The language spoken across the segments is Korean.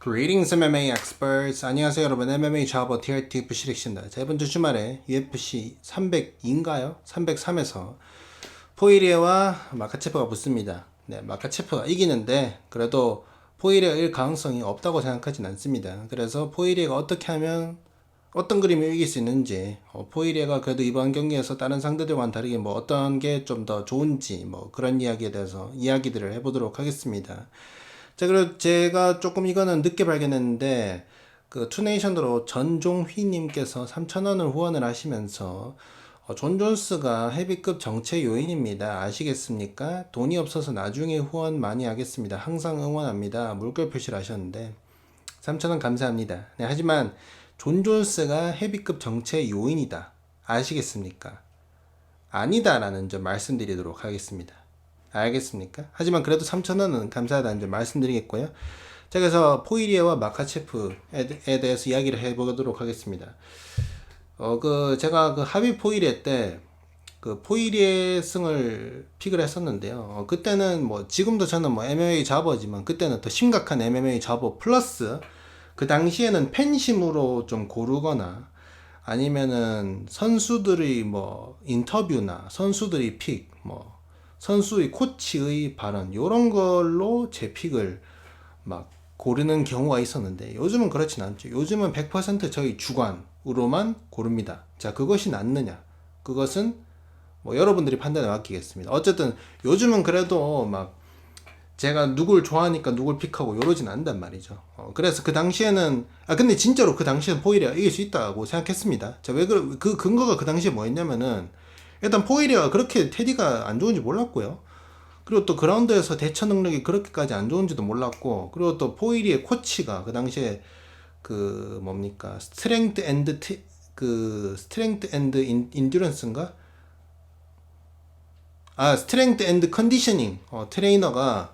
Greetings MMA experts. 안녕하세요 여러분. MMA 좌버 TRT 부시렉신다. 자, 이번 주 주말에 UFC 302인가요? 303에서 포이리에와 마카체프가 붙습니다. 네, 마카체프가 이기는데 그래도 포이리에가 일 가능성이 없다고 생각하진 않습니다. 그래서 포이리에가 어떻게 하면 어떤 그림을 이길 수 있는지, 포이리에가 그래도 이번 경기에서 다른 상대들과는 다르게 뭐 어떤 게 좀 더 좋은지 뭐 그런 이야기에 대해서 이야기들을 해보도록 하겠습니다. 자, 그리고 제가 조금 이거는 늦게 발견했는데, 그 투네이션으로 전종휘님께서 3,000원을 후원을 하시면서, 존 존스가 헤비급 정체 요인입니다. 아시겠습니까? 돈이 없어서 나중에 후원 많이 하겠습니다. 항상 응원합니다. 물결 표시를 하셨는데, 3,000원 감사합니다. 네, 하지만 존 존스가 헤비급 정체 요인이다. 아시겠습니까? 아니다라는 점 말씀드리도록 하겠습니다. 알겠습니까? 하지만 그래도 3,000원은 감사하다는 점 말씀드리겠고요. 자, 그래서 포이리에와 마카체프에 대해서 이야기를 해보도록 하겠습니다. 제가 그 하비 포이리에 때 그 포이리에 승을 픽을 했었는데요. 그때는 뭐 지금도 저는 뭐 MMA 잡어지만 그때는 더 심각한 MMA 잡어 플러스 그 당시에는 팬심으로 좀 고르거나 아니면은 선수들의 뭐 인터뷰나 선수들의 픽, 뭐 선수의 코치의 발언 요런 걸로 제 픽을 막 고르는 경우가 있었는데 요즘은 그렇진 않죠. 요즘은 100% 저희 주관으로만 고릅니다. 자, 그것이 낫느냐? 그것은 뭐 여러분들이 판단에 맡기겠습니다. 어쨌든 요즘은 그래도 막 제가 누굴 좋아하니까 누굴 픽하고 요러진 않단 말이죠. 그래서 그 당시에는 근데 진짜로 그 당시에는 포이리가 이길 수 있다고 생각했습니다. 자, 그 근거가 그 당시에 뭐였냐면은 일단 포이리가 그렇게 테디가 안 좋은지 몰랐고요. 그리고 또 그라운드에서 대처 능력이 그렇게까지 안 좋은지도 몰랐고, 그리고 또 포이리의 코치가 그 당시에 그 뭡니까 스트렝트 앤드 인듀런스인가? 스트렝트 앤드 컨디셔닝 트레이너가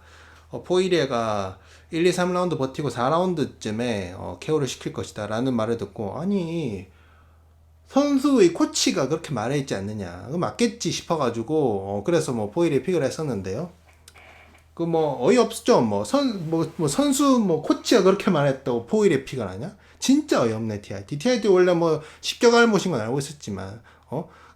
포이리에가 1, 2, 3라운드 버티고 4라운드쯤에 KO를 시킬 것이다 라는 말을 듣고, 아니 선수의 코치가 그렇게 말했지 않느냐, 맞겠지 싶어가지고 그래서 뭐 포이리에 픽을 했었는데요. 그 뭐 어이없죠. 뭐 선수 뭐 코치가 그렇게 말했다고 포이리에 픽을 하냐? 진짜 어이없네. TIT 원래 뭐 십격알못인 건 알고 있었지만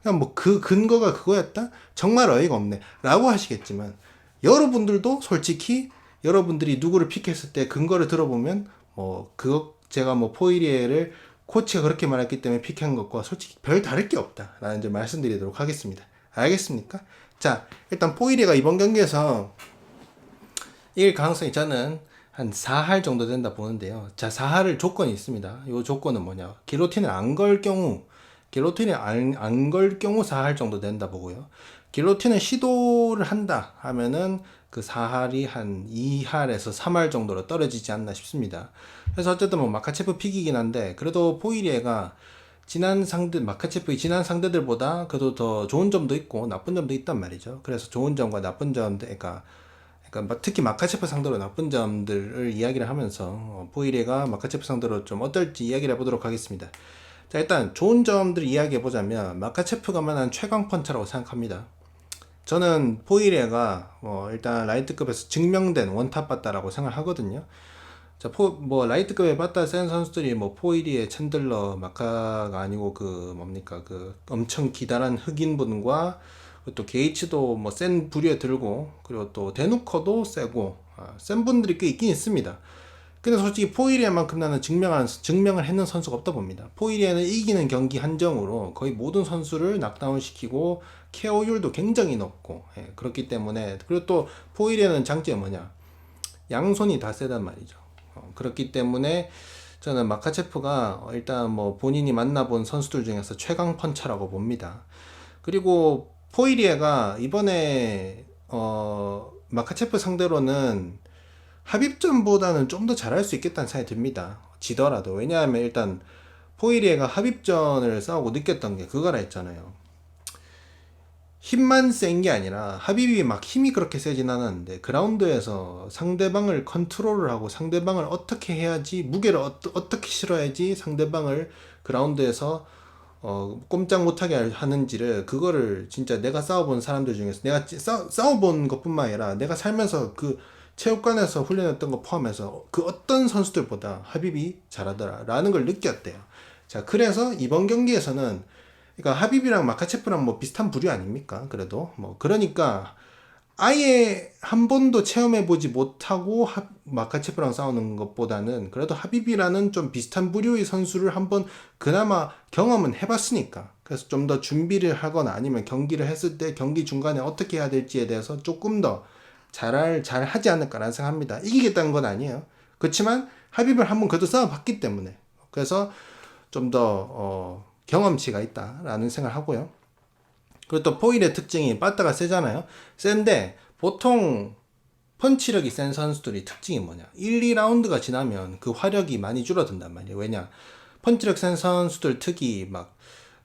그냥 뭐 그 근거가 그거였다? 정말 어이가 없네 라고 하시겠지만, 여러분들도 솔직히 여러분들이 누구를 픽했을 때 근거를 들어보면 뭐 그거 제가 뭐 포이리에를 코치가 그렇게 말했기 때문에 픽한 것과 솔직히 별 다를 게 없다 라는 점 말씀드리도록 하겠습니다. 알겠습니까? 자, 일단 포이리에가 이번 경기에서 이길 가능성이 저는 한 4할 정도 된다 보는데요. 자, 4할을 조건이 있습니다. 이 조건은 뭐냐? 기로틴을 안 걸 경우, 기로틴을 안 걸 경우 4할 정도 된다 보고요. 기로틴을 시도를 한다 하면은 그 4할이 한 2할에서 3할 정도로 떨어지지 않나 싶습니다. 그래서 어쨌든 뭐 마카체프 픽이긴 한데, 그래도 포이리에가 마카체프의 지난 상대들보다 그래도 더 좋은 점도 있고 나쁜 점도 있단 말이죠. 그래서 좋은 점과 나쁜 점, 그러니까 특히 마카체프 상대로 나쁜 점들을 이야기를 하면서 포이레가 마카체프 상대로 좀 어떨지 이야기를 해보도록 하겠습니다. 자, 일단 좋은 점들을 이야기해보자면 마카체프가 만한 최강 펀처라고 생각합니다. 저는 포이레가 일단 라이트급에서 증명된 원탑 봤다라고 생각하거든요. 자, 뭐 라이트급에 봤다 센 선수들이 뭐 포이리에, 챈들러, 마카가 아니고 그 엄청 기다란 흑인분과 또 게이츠도 뭐 센 부류에 들고, 그리고 또 데누커도 세고 센 분들이 꽤 있긴 있습니다. 근데 솔직히 포이리에만큼 나는 증명을 했는 선수가 없다 봅니다. 포이리에는 이기는 경기 한정으로 거의 모든 선수를 낙다운 시키고 KO율도 굉장히 높고, 그렇기 때문에. 그리고 또 포이리에는 장점이 뭐냐, 양손이 다 세단 말이죠. 그렇기 때문에 저는 마카체프가 일단 뭐 본인이 만나본 선수들 중에서 최강 펀처라고 봅니다. 그리고 포이리에가 이번에 마카체프 상대로는 합입전보다는 좀 더 잘할 수 있겠다는 생각이 듭니다. 지더라도. 왜냐하면 일단 포이리에가 합입전을 싸우고 느꼈던 게 그거라 했잖아요. 힘만 센 게 아니라 합입이 막 힘이 그렇게 세진 않았는데 그라운드에서 상대방을 컨트롤을 하고 상대방을 어떻게 해야지, 무게를 어떻게 실어야지 상대방을 그라운드에서 꼼짝 못하게 하는지를, 그거를 진짜 내가 싸워본 사람들 중에서, 내가 싸워본 것뿐만 아니라 내가 살면서 그 체육관에서 훈련했던 거 포함해서 그 어떤 선수들보다 하빕이 잘하더라 라는 걸 느꼈대요. 자, 그래서 이번 경기에서는 그러니까 하빕이랑 마카체프랑 뭐 비슷한 부류 아닙니까? 그래도 뭐 그러니까 아예 한 번도 체험해보지 못하고 마카체프랑 싸우는 것보다는 그래도 하빕이라는 좀 비슷한 부류의 선수를 한번 그나마 경험은 해봤으니까 그래서 좀 더 준비를 하거나 아니면 경기를 했을 때 경기 중간에 어떻게 해야 될지에 대해서 조금 더 잘 하지 않을까라는 생각합니다. 이기겠다는 건 아니에요. 그렇지만 하빕을 한번 그래도 싸워봤기 때문에 그래서 좀 더 경험치가 있다라는 생각을 하고요. 그리고 또 포일의 특징이 빠따가 세잖아요. 센데 보통 펀치력이 센 선수들이 특징이 뭐냐? 1, 2라운드가 지나면 그 화력이 많이 줄어든단 말이에요. 왜냐? 펀치력 센 선수들 특히 막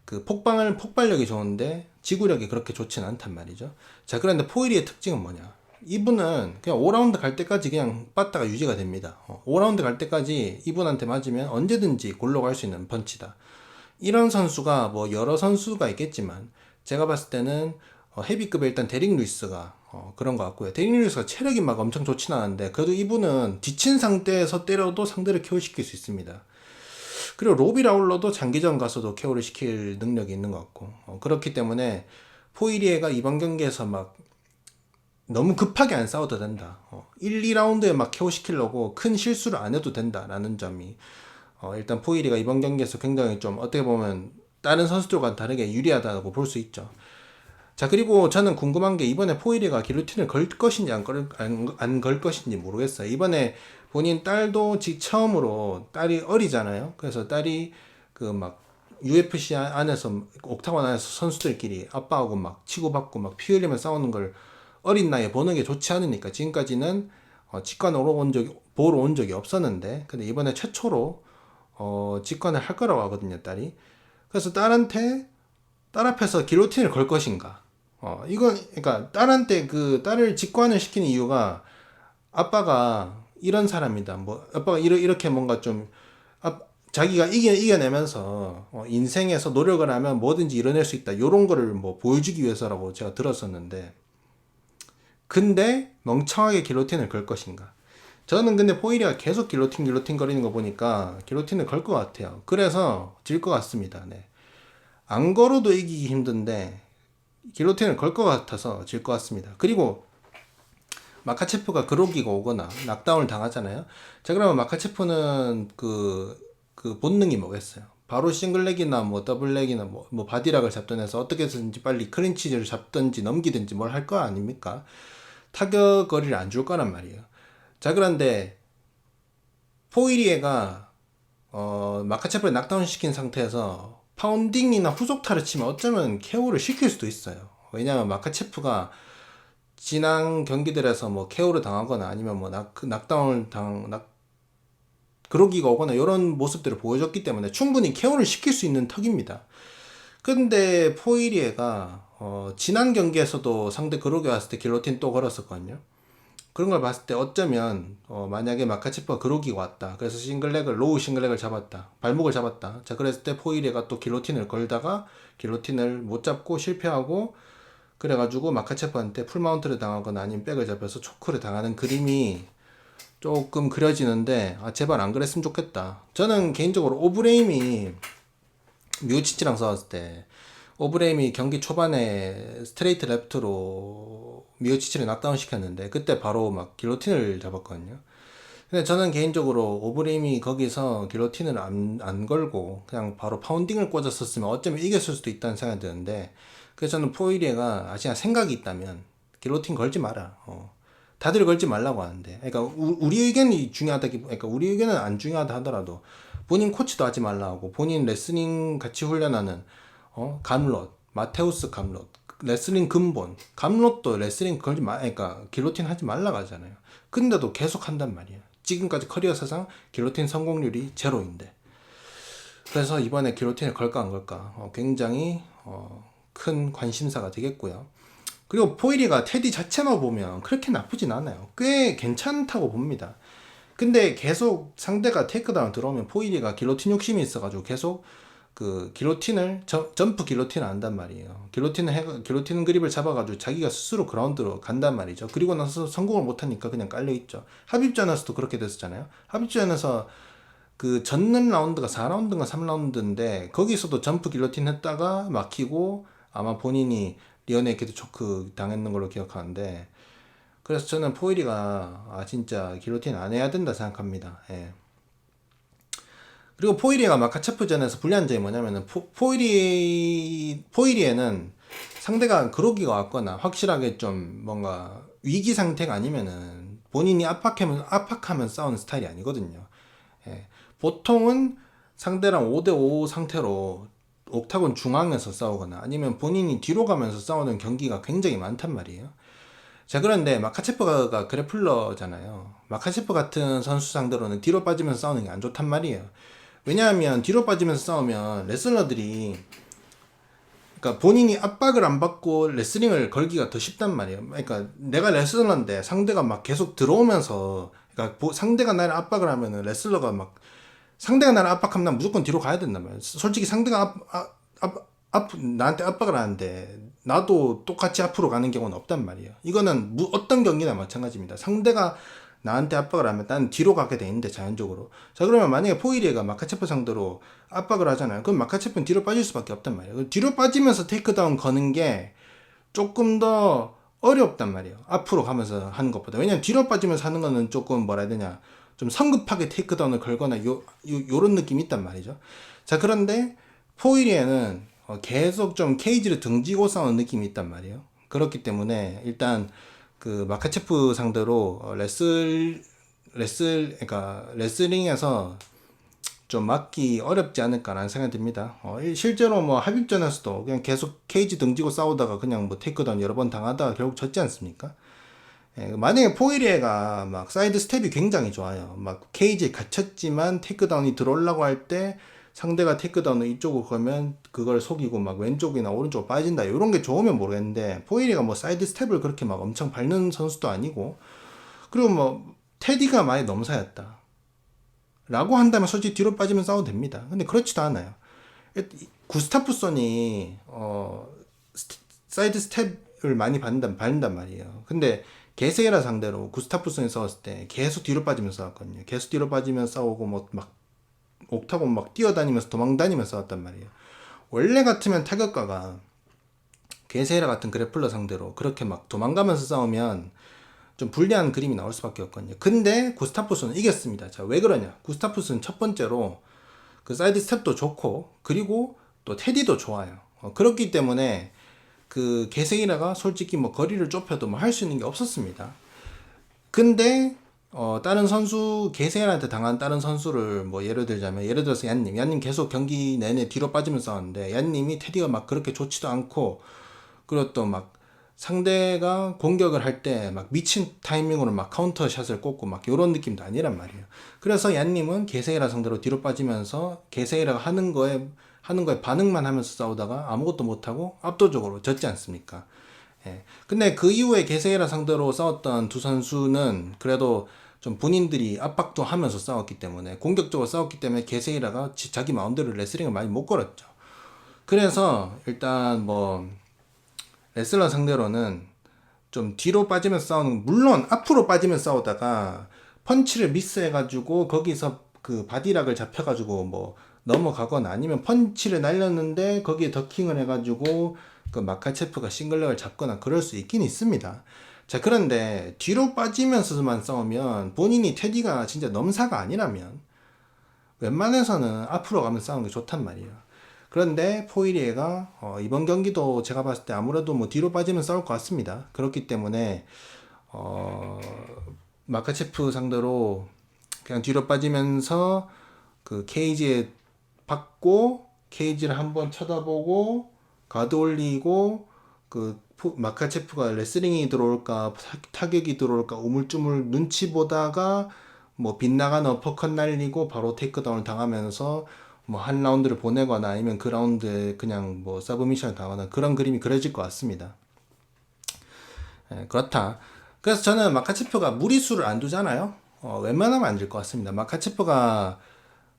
그 폭발력이 좋은데 지구력이 그렇게 좋진 않단 말이죠. 자, 그런데 포일의 특징은 뭐냐? 이분은 그냥 5라운드 갈 때까지 그냥 빠따가 유지가 됩니다. 5라운드 갈 때까지 이분한테 맞으면 언제든지 골로 갈 수 있는 펀치다. 이런 선수가 뭐 여러 선수가 있겠지만 제가 봤을 때는 헤비급에 일단 데릭 루이스가 그런 것 같고요. 데릭 루이스가 체력이 막 엄청 좋진 않은데 그래도 이분은 지친 상태에서 때려도 상대를 KO시킬 수 있습니다. 그리고 로비 라울러도 장기전 가서도 KO를 시킬 능력이 있는 것 같고 그렇기 때문에 포이리에가 이번 경기에서 막 너무 급하게 안 싸워도 된다. 1, 2라운드에 막 KO 시키려고 큰 실수를 안 해도 된다라는 점이 일단 포이리가 이번 경기에서 굉장히 좀 어떻게 보면 다른 선수들과 다르게 유리하다고 볼 수 있죠. 자, 그리고 저는 궁금한 게 이번에 포이리가 기로틴을 걸 것인지 안 걸 것인지 모르겠어요. 이번에 본인 딸도 처음으로 딸이 어리잖아요. 그래서 딸이 그 막 UFC 안에서 옥타곤 안에서 선수들끼리 아빠하고 막 치고받고 막 피 흘리며 싸우는 걸 어린 나이에 보는 게 좋지 않으니까 지금까지는 직관으로 보러 온 적이 없었는데 근데 이번에 최초로 직관을 할 거라고 하거든요, 딸이. 그래서 딸 앞에서 기로틴을 걸 것인가? 그러니까 딸한테 그 딸을 직관을 시키는 이유가 아빠가 이런 사람이다. 뭐, 아빠가 이렇게 뭔가 좀, 자기가 이겨내면서, 인생에서 노력을 하면 뭐든지 이뤄낼 수 있다. 요런 거를 뭐 보여주기 위해서라고 제가 들었었는데, 근데 멍청하게 길로틴을 걸 것인가? 저는 근데 포이리가 계속 길로틴 거리는 거 보니까 길로틴을 걸 것 같아요. 그래서 질 것 같습니다. 네. 안 걸어도 이기기 힘든데 길로틴을 걸 것 같아서 질 것 같습니다. 그리고 마카체프가 그로기가 오거나 낙다운을 당하잖아요. 자, 그러면 마카체프는 그 본능이 뭐겠어요? 바로 싱글렉이나 뭐 더블렉이나 뭐 바디락을 잡던 해서 어떻게 해서든지 빨리 클린치를 잡든지 넘기든지 뭘 할 거 아닙니까? 타격 거리를 안 줄 거란 말이에요. 자, 그런데 포이리에가 마카체프를 낙다운 시킨 상태에서 파운딩이나 후속타를 치면 어쩌면 KO를 시킬 수도 있어요. 왜냐하면 마카체프가 지난 경기들에서 뭐 KO를 당하거나 아니면 뭐 낙다운을 그러기가 오거나 이런 모습들을 보여줬기 때문에 충분히 KO를 시킬 수 있는 턱입니다. 근데 포이리에가 지난 경기에서도 상대 그로기 왔을 때 길로틴 또 걸었었거든요. 그런 걸 봤을 때 어쩌면 만약에 마카체프가 그로기가 왔다. 그래서 로우 싱글렉을 잡았다. 발목을 잡았다. 자, 그랬을 때 포이리에가 또 길로틴을 걸다가 길로틴을 못 잡고 실패하고 그래가지고 마카체프한테 풀마운트를 당하거나 아니면 백을 잡혀서 초크를 당하는 그림이 조금 그려지는데 제발 안 그랬으면 좋겠다. 저는 개인적으로 오브레임이 미오치치랑 싸웠을 때 오브레임이 경기 초반에 스트레이트 레프트로 미오치치를 낙다운 시켰는데 그때 바로 막 길로틴을 잡았거든요. 근데 저는 개인적으로 오브레임이 거기서 길로틴을 안 걸고 그냥 바로 파운딩을 꽂았었으면 어쩌면 이겼을 수도 있다는 생각이 드는데 그래서 저는 포이리에가 아시나 생각이 있다면 길로틴 걸지 마라. 다들 걸지 말라고 하는데 그러니까 우리 의견이 그러니까 우리 의견은 안 중요하다 하더라도 본인 코치도 하지 말라 하고 본인 레슬링 같이 훈련하는 감롯, 마테우스 감롯, 레슬링 근본, 감롯도 레슬링 걸지 그러니까 길로틴 하지 말라고 하잖아요. 근데도 계속 한단 말이에요. 지금까지 커리어 사상 길로틴 성공률이 제로인데. 그래서 이번에 길로틴을 걸까 안 걸까 굉장히 큰 관심사가 되겠고요. 그리고 포이리가 테디 자체만 보면 그렇게 나쁘진 않아요. 꽤 괜찮다고 봅니다. 근데 계속 상대가 테이크다운 들어오면 포이리가 길로틴 욕심이 있어가지고 계속 그 길로틴을 점프 길로틴을 한단 말이에요. 길로틴 그립을 잡아가지고 자기가 스스로 그라운드로 간단 말이죠. 그리고 나서 성공을 못하니까 그냥 깔려 있죠. 합입전에서도 그렇게 됐었잖아요. 합입전에서 그 젖는 라운드가 4라운드인가 3라운드인데 거기서도 점프 길로틴 했다가 막히고 아마 본인이 리어네이키드 초크 당했는 걸로 기억하는데, 그래서 저는 포일이가 진짜 길로틴 안 해야 된다 생각합니다. 예. 그리고 포이리에가 마카체프전에서 불리한 점이 뭐냐면은 포이리에는 상대가 그로기가 왔거나 확실하게 좀 뭔가 위기 상태가 아니면은 본인이 압박하면 싸우는 스타일이 아니거든요. 예. 보통은 상대랑 5대5 상태로 옥타곤 중앙에서 싸우거나 아니면 본인이 뒤로 가면서 싸우는 경기가 굉장히 많단 말이에요. 자, 그런데 마카체프가 그래플러잖아요. 마카체프 같은 선수 상대로는 뒤로 빠지면서 싸우는 게 안 좋단 말이에요. 왜냐하면 뒤로 빠지면서 싸우면 레슬러들이, 그러니까 본인이 압박을 안 받고 레슬링을 걸기가 더 쉽단 말이에요. 그러니까 내가 레슬러인데 상대가 막 계속 들어오면서, 그러니까 상대가 나를 압박을 하면은 레슬러가 막, 상대가 나를 압박하면 난 무조건 뒤로 가야 된단 말이에요. 솔직히 상대가 나한테 압박을 하는데 나도 똑같이 앞으로 가는 경우는 없단 말이에요. 이거는 어떤 경기나 마찬가지입니다. 상대가 나한테 압박을 하면 나는 뒤로 가게 돼 있는데, 자연적으로. 자, 그러면 만약에 포이리에가 마카체프 상대로 압박을 하잖아요. 그럼 마카체프는 뒤로 빠질 수밖에 없단 말이에요. 뒤로 빠지면서 테이크다운 거는 게 조금 더 어렵단 말이에요. 앞으로 가면서 하는 것보다. 왜냐면 뒤로 빠지면서 하는 거는 조금 뭐라 해야 되냐, 좀 성급하게 테이크다운을 걸거나 요런 느낌이 있단 말이죠. 자, 그런데 포이리에는 계속 좀 케이지를 등지고 싸우는 느낌이 있단 말이에요. 그렇기 때문에 일단 그 마카체프 상대로 그러니까 레슬링에서 좀 막기 어렵지 않을까라는 생각이 듭니다. 실제로 뭐 합입전에서도 그냥 계속 케이지 등지고 싸우다가 그냥 뭐 테이크다운 여러 번 당하다가 결국 졌지 않습니까? 예, 만약에 포이리에가 막 사이드 스텝이 굉장히 좋아요. 막 케이지에 갇혔지만 테이크다운이 들어오려고 할 때 상대가 테이크다운을 이쪽으로 가면 그걸 속이고 막 왼쪽이나 오른쪽으로 빠진다, 이런 게 좋으면 모르겠는데, 포이리가 뭐 사이드 스텝을 그렇게 막 엄청 밟는 선수도 아니고, 그리고 뭐 테디가 많이 넘사였다 라고 한다면 솔직히 뒤로 빠지면 싸워도 됩니다. 근데 그렇지도 않아요. 구스타프손이 사이드 스텝을 많이 밟는단 말이에요. 근데 게세이라 상대로 구스타프손이 싸웠을 때 계속 뒤로 빠지면서 싸웠거든요. 계속 뒤로 빠지면서 싸우고 뭐 막 옥타곤 막 뛰어다니면서 도망다니면서 싸웠단 말이에요. 원래 같으면 타격가가 게세이라 같은 그래플러 상대로 그렇게 막 도망가면서 싸우면 좀 불리한 그림이 나올 수밖에 없거든요. 근데 구스타프스는 이겼습니다. 자, 왜 그러냐? 구스타프스는 첫 번째로 그 사이드 스텝도 좋고, 그리고 또 테디도 좋아요. 그렇기 때문에 그 게세이라가 솔직히 뭐 거리를 좁혀도 뭐 할 수 있는 게 없었습니다. 근데 다른 선수, 게세이라한테 당한 다른 선수를 뭐 예를 들어서 얀님 계속 경기 내내 뒤로 빠지면서 싸웠는데, 얀님이 테디가 막 그렇게 좋지도 않고, 그리고 또 막 상대가 공격을 할 때 막 미친 타이밍으로 막 카운터 샷을 꽂고 막 요런 느낌도 아니란 말이에요. 그래서 얀님은 게세이라 상대로 뒤로 빠지면서 게세이라가 하는 거에 반응만 하면서 싸우다가 아무것도 못하고 압도적으로 졌지 않습니까? 예. 근데 그 이후에 게세이라 상대로 싸웠던 두 선수는 그래도 좀 본인들이 압박도 하면서 싸웠기 때문에, 공격적으로 싸웠기 때문에 게세이라가 자기 마음대로 레슬링을 많이 못 걸었죠. 그래서 일단 뭐 레슬러 상대로는 좀 뒤로 빠지면서 싸우는, 물론 앞으로 빠지면서 싸우다가 펀치를 미스해가지고 거기서 그 바디락을 잡혀가지고 뭐 넘어가거나, 아니면 펀치를 날렸는데 거기에 더킹을 해가지고 그 마카체프가 싱글렉을 잡거나 그럴 수 있긴 있습니다. 자, 그런데 뒤로 빠지면서만 싸우면, 본인이 테디가 진짜 넘사가 아니라면 웬만해서는 앞으로 가면서 싸우는 게 좋단 말이에요. 그런데 포이리에가 이번 경기도 제가 봤을 때 아무래도 뭐 뒤로 빠지면 싸울 것 같습니다. 그렇기 때문에 마카체프 상대로 그냥 뒤로 빠지면서 그 케이지에 받고, 케이지를 한번 쳐다보고 가드 올리고, 그 마카체프가 레슬링이 들어올까 타격이 들어올까 우물쭈물 눈치 보다가 뭐 빗나간 어퍼컷 날리고 바로 테이크다운을 당하면서 뭐 한 라운드를 보내거나, 아니면 그 라운드에 그냥 뭐 서브미션을 당하거나, 그런 그림이 그려질 것 같습니다. 예, 그렇다. 그래서 저는 마카체프가 무리수를 안 두잖아요. 웬만하면 안 질 것 같습니다. 마카체프가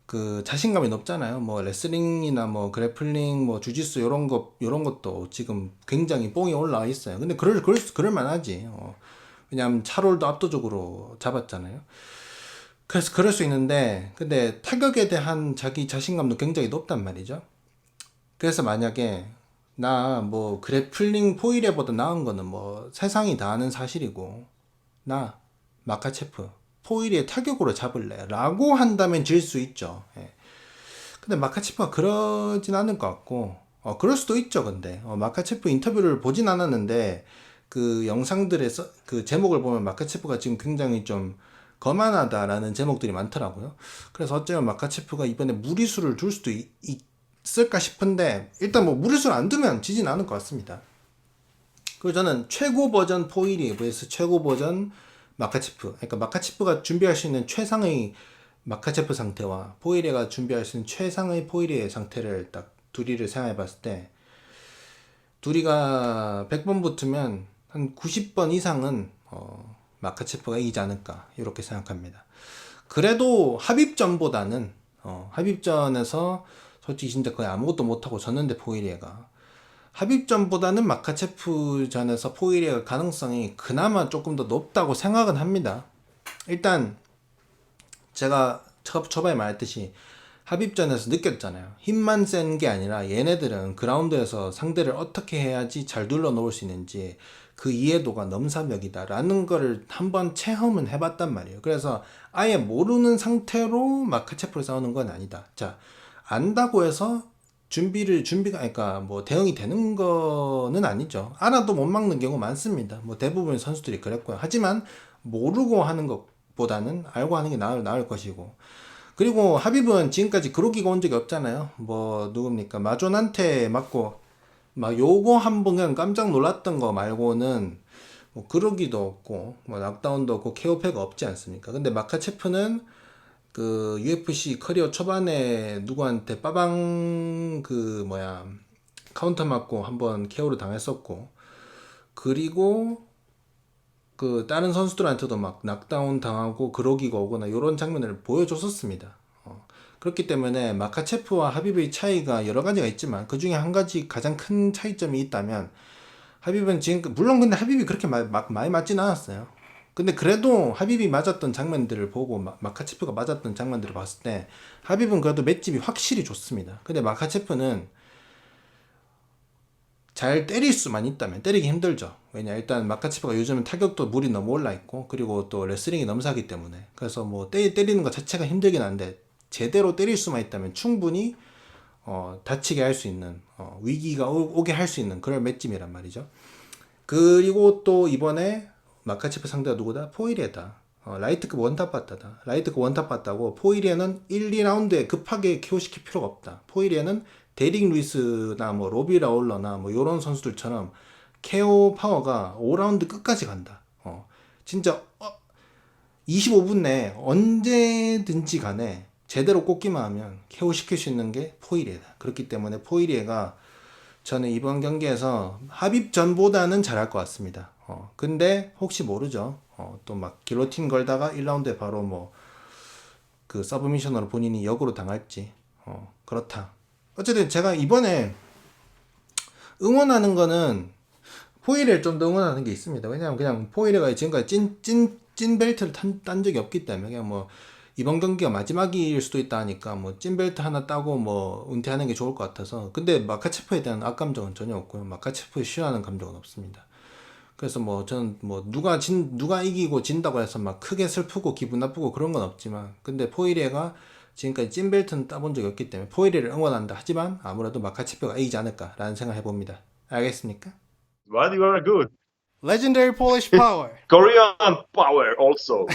그 자신감이 높잖아요. 뭐 레슬링이나 뭐 그래플링, 뭐 주짓수 요런 것도 지금 굉장히 뽕이 올라와 있어요. 근데 그럴 만하지. 왜냐하면 차롤도 압도적으로 잡았잖아요. 그래서 그럴 수 있는데, 근데 타격에 대한 자기 자신감도 굉장히 높단 말이죠. 그래서 만약에 나 뭐 그래플링 포이레보다 나은 거는 뭐 세상이 다 아는 사실이고, 나 마카체프 포이레 타격으로 잡을래 라고 한다면 질 수 있죠. 예. 근데 마카체프가 그러진 않을 것 같고, 그럴 수도 있죠. 근데 마카체프 인터뷰를 보진 않았는데 그 영상들에서 그 제목을 보면 마카체프가 지금 굉장히 좀 거만하다라는 제목들이 많더라고요. 그래서 어쩌면 마카체프가 이번에 무리수를 둘 수도 있을까 싶은데, 일단 뭐 무리수를 안 두면 지진 않을 것 같습니다. 그리고 저는 최고 버전 포이리 vs 최고 버전 마카체프, 그러니까 마카체프가 준비할 수 있는 최상의 마카체프 상태와 포이레가 준비할 수 있는 최상의 포이레의 상태를 딱 둘이를 생각해 봤을 때, 둘이가 100번 붙으면 한 90번 이상은 마카체프가 이기지 않을까 이렇게 생각합니다. 그래도 합입전보다는 합입전에서 솔직히 진짜 거의 아무것도 못하고 졌는데 포이리에가, 합입전보다는 마카체프전에서 포이리에가 가능성이 그나마 조금 더 높다고 생각은 합니다. 일단 제가 초반에 말했듯이 합입전에서 느꼈잖아요. 힘만 센 게 아니라 얘네들은 그라운드에서 상대를 어떻게 해야지 잘 눌러놓을 수 있는지 그 이해도가 넘사벽이다라는 거를 한번 체험은 해봤단 말이에요. 그래서 아예 모르는 상태로 마카체프를 싸우는 건 아니다. 자, 안다고 해서 준비가, 그러니까 뭐 대응이 되는 거는 아니죠. 알아도 못 막는 경우 많습니다. 뭐 대부분 선수들이 그랬고요. 하지만 모르고 하는 것보다는 알고 하는 게 나을 것이고. 그리고 하빕은 지금까지 그로기가 온 적이 없잖아요. 뭐 누굽니까? 마존한테 맞고 막 요거 한 번 그냥 깜짝 놀랐던 거 말고는 뭐 그러기도 없고 뭐 낙다운도 없고 케오패가 없지 않습니까? 근데 마카체프는 그 UFC 커리어 초반에 누구한테 빠방 그 뭐야 카운터 맞고 한번 KO를 당했었고, 그리고 그 다른 선수들한테도 막 낙다운 당하고 그러기가 오거나 이런 장면을 보여줬었습니다. 그렇기 때문에 마카체프와 하비브의 차이가 여러 가지가 있지만 그 중에 한 가지 가장 큰 차이점이 있다면, 하비브는 지금 물론 근데 하비브이 그렇게 많이 맞진 않았어요. 근데 그래도 하비브이 맞았던 장면들을 보고 마카체프가 맞았던 장면들을 봤을 때 하비브는 그래도 맷집이 확실히 좋습니다. 근데 마카체프는 잘 때릴 수만 있다면 때리기 힘들죠. 왜냐, 일단 마카체프가 요즘은 타격도 물이 너무 올라 있고, 그리고 또 레슬링이 넘사기 때문에, 그래서 뭐 때리는 것 자체가 힘들긴 한데 제대로 때릴 수만 있다면 충분히 다치게 할 수 있는, 위기가 오게 할 수 있는 그런 맷짐이란 말이죠. 그리고 또 이번에 마카체프 상대가 누구다? 포이레다. 라이트급 원탑 봤다다. 라이트급 원탑 봤다고 포이레는 1, 2라운드에 급하게 KO시킬 필요가 없다. 포이레는 데릭 루이스나 뭐 로비 라울러나 뭐 요런 선수들처럼 KO 파워가 5라운드 끝까지 간다. 진짜 25분 내에 언제든지 간에 제대로 꽂기만 하면 KO 시킬 수 있는 게 포이레다. 그렇기 때문에 포이레가 저는 이번 경기에서 합입전보다는 잘할 것 같습니다. 근데 혹시 모르죠. 또 막 길로틴 걸다가 1라운드에 바로 뭐 그 서브미션으로 본인이 역으로 당할지. 그렇다. 어쨌든 제가 이번에 응원하는 거는 포이레를 좀 더 응원하는 게 있습니다. 왜냐면 그냥 포이레가 지금까지 찐 벨트를 딴 적이 없기 때문에 그냥 뭐 이번 경기가 마지막일 수도 있다 하니까 뭐 찐벨트 하나 따고 뭐 은퇴하는 게 좋을 것 같아서. 근데 마카체프에 대한 악감정은 전혀 없고요. 마카체프 싫어하는 감정은 없습니다. 그래서 뭐 저는 뭐 누가 이기고 진다고 해서 막 크게 슬프고 기분 나쁘고 그런 건 없지만, 근데 포이레가 지금까지 찐벨트는 따본 적이 없기 때문에 포이레를 응원한다. 하지만 아무래도 마카체프가 이기지 않을까라는 생각 해봅니다. 알겠습니까? But you are good. Legendary Polish Power. Korean power also.